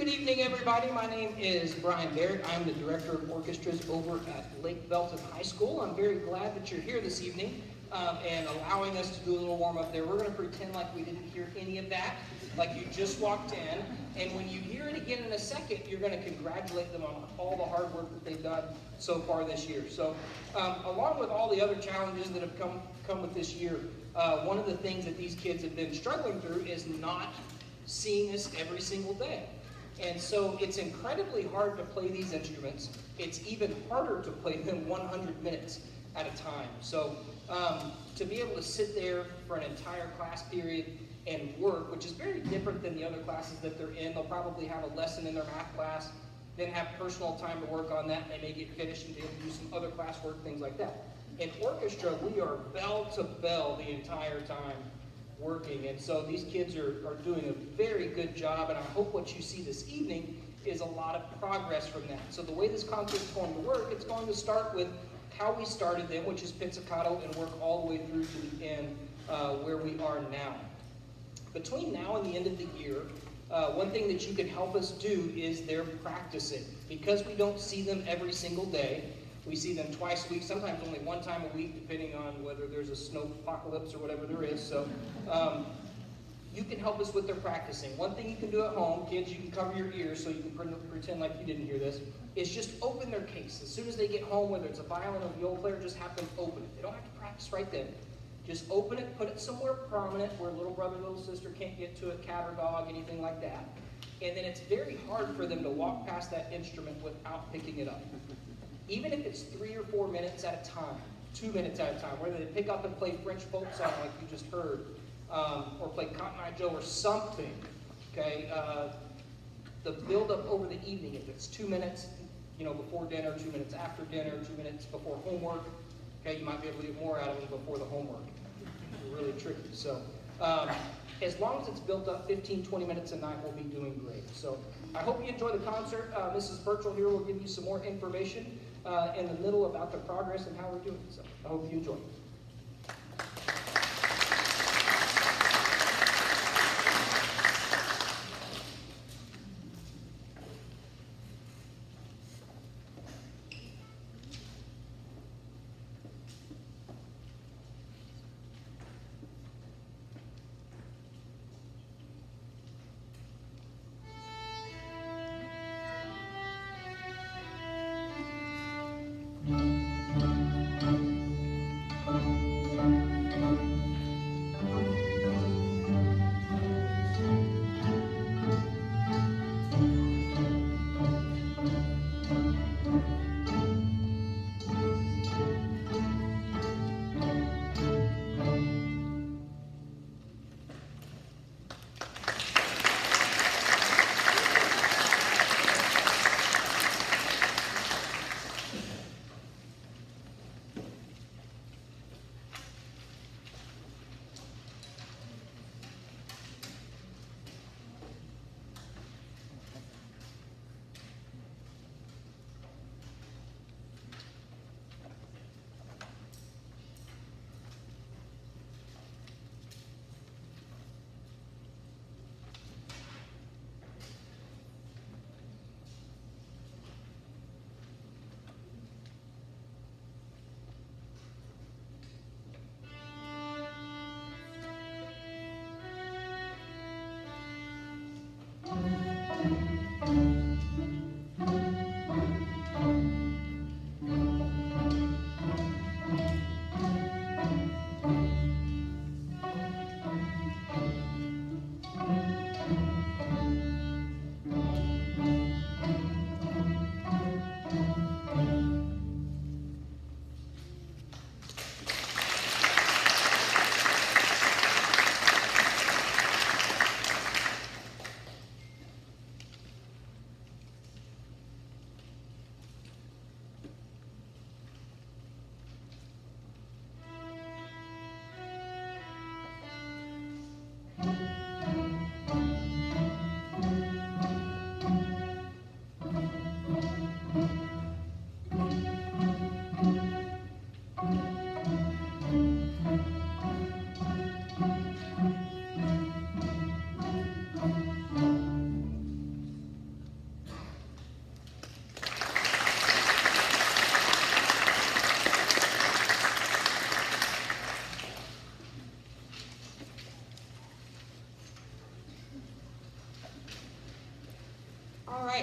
Good evening, everybody. My name is Brian Barrett. I'm the Director of Orchestras over at Lake Belton High School. I'm very glad that you're here this evening and allowing us to do a little warm-up there. We're going to pretend like we didn't hear any of that, like you just walked in. And when you hear it again in a second, you're going to congratulate them on all the hard work that they've done so far this year. So along with all the other challenges that have come with this year, one of the things that these kids have been struggling through is not seeing us every single day. And so it's incredibly hard to play these instruments. It's even harder to play them 100 minutes at a time. So to be able to sit there for an entire class period and work, which is very different than the other classes that they're in. They'll probably have a lesson in their math class, then have personal time to work on that, and they may get finished and be able to do some other classwork, things like that. In orchestra, we are bell to bell the entire time working, and so these kids are doing a very good job, and I hope what you see this evening is a lot of progress from that. So the way this concert is going to work, it's going to start with how we started them, which is pizzicato, and work all the way through to the end where we are now. Between now and the end of the year, one thing that you can help us do is their practicing. Because we don't see them every single day, we see them twice a week, sometimes only one time a week, depending on whether there's a snow apocalypse or whatever there is. So you can help us with their practicing. One thing you can do at home, kids, you can cover your ears so you can pretend like you didn't hear this, is just open their case. As soon as they get home, whether it's a violin or viola player, just have them open it. They don't have to practice right then. Just open it, put it somewhere prominent where little brother, little sister can't get to it, cat or dog, anything like that. And then it's very hard for them to walk past that instrument without picking it up. Even if it's 3 or 4 minutes at a time, 2 minutes at a time, whether they pick up and play French folk song like you just heard, or play Cotton Eye Joe or something, okay? The build-up over the evening, if it's 2 minutes, before dinner, 2 minutes after dinner, 2 minutes before homework, okay, you might be able to get more out of them before the homework. It's really tricky. So as long as it's built up 15, 20 minutes a night, we'll be doing great. So I hope you enjoy the concert. Mrs. Birchall here will give you some more information in the middle about the progress and how we're doing. So I hope you enjoy.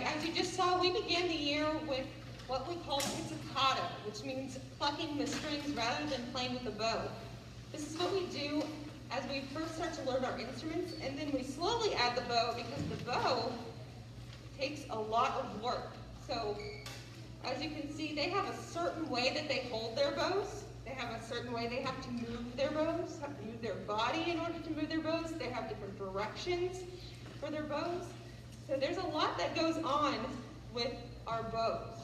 as you just saw, we began the year with what we call pizzicato, which means plucking the strings rather than playing with a bow. This is what we do as we first start to learn our instruments, and then we slowly add the bow because the bow takes a lot of work. So, as you can see, they have a certain way that they hold their bows. They have a certain way they have to move their bows, have to move their body in order to move their bows. They have different directions for their bows. So there's a lot that goes on with our bows,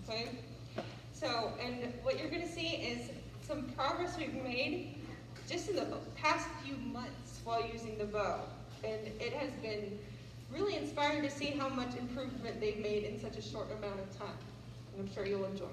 okay? So, and what you're gonna see is some progress we've made just in the past few months while using the bow. And it has been really inspiring to see how much improvement they've made in such a short amount of time. And I'm sure you'll enjoy.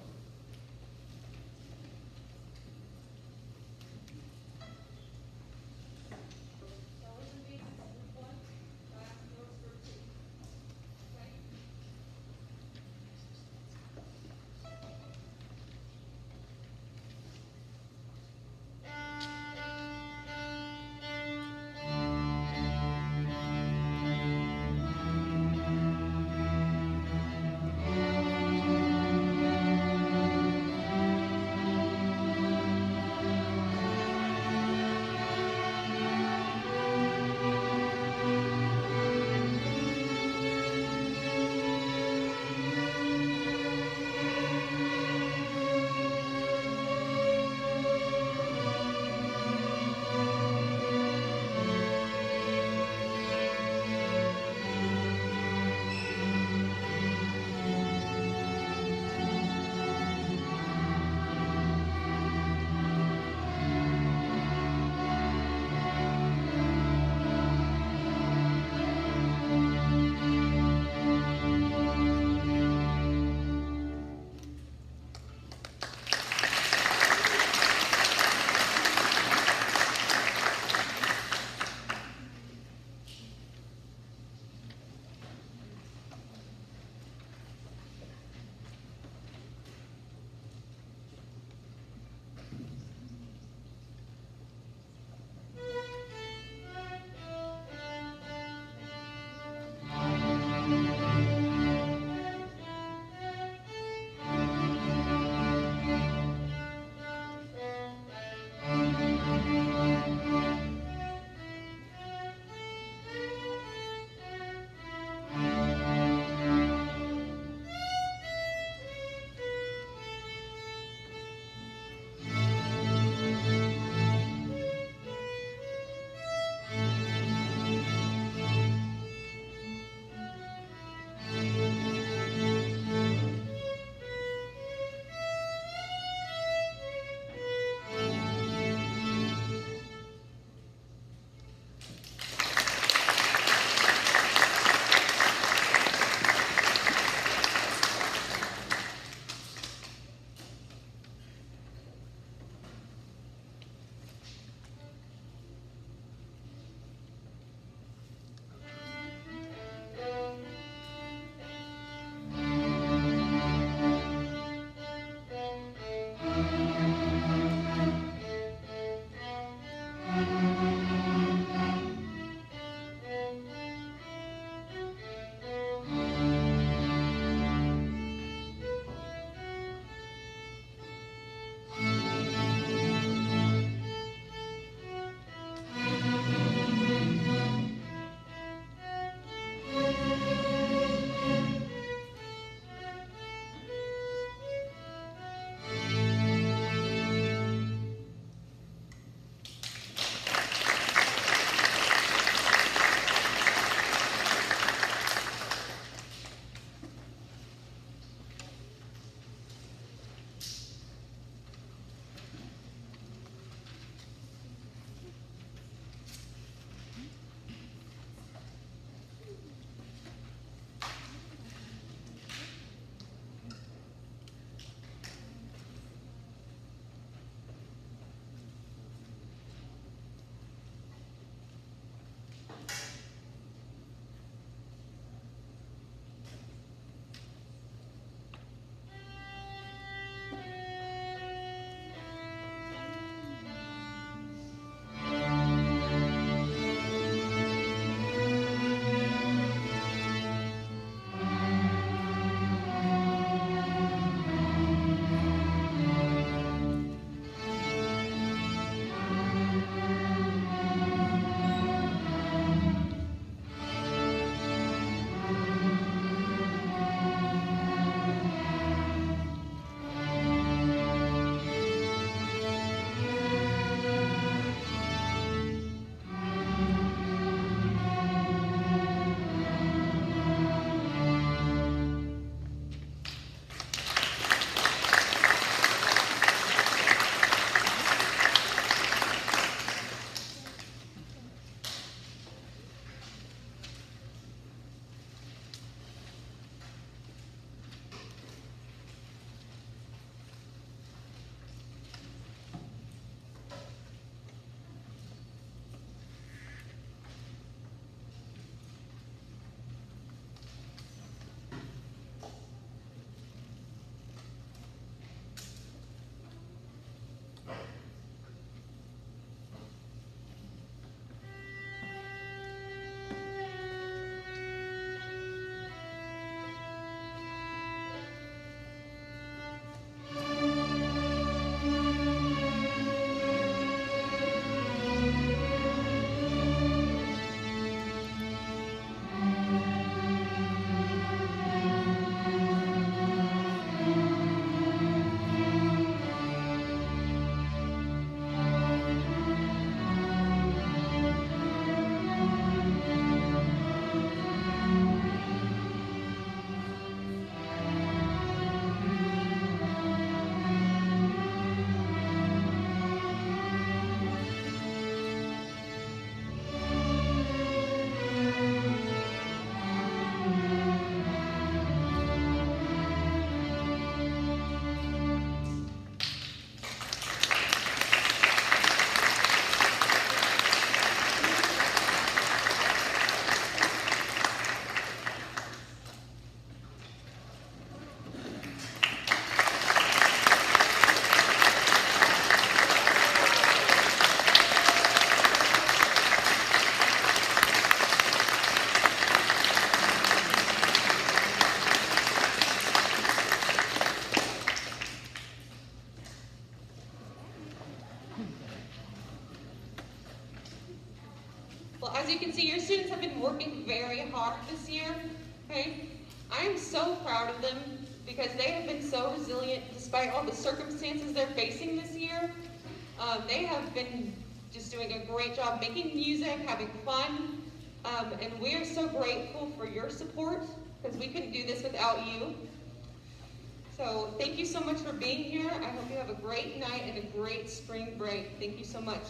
as you can see, your students have been working very hard this year, okay? I am so proud of them because they have been so resilient despite all the circumstances they're facing this year. They have been just doing a great job making music, having fun, and we are so grateful for your support because we couldn't do this without you. So thank you so much for being here. I hope you have a great night and a great spring break. Thank you so much.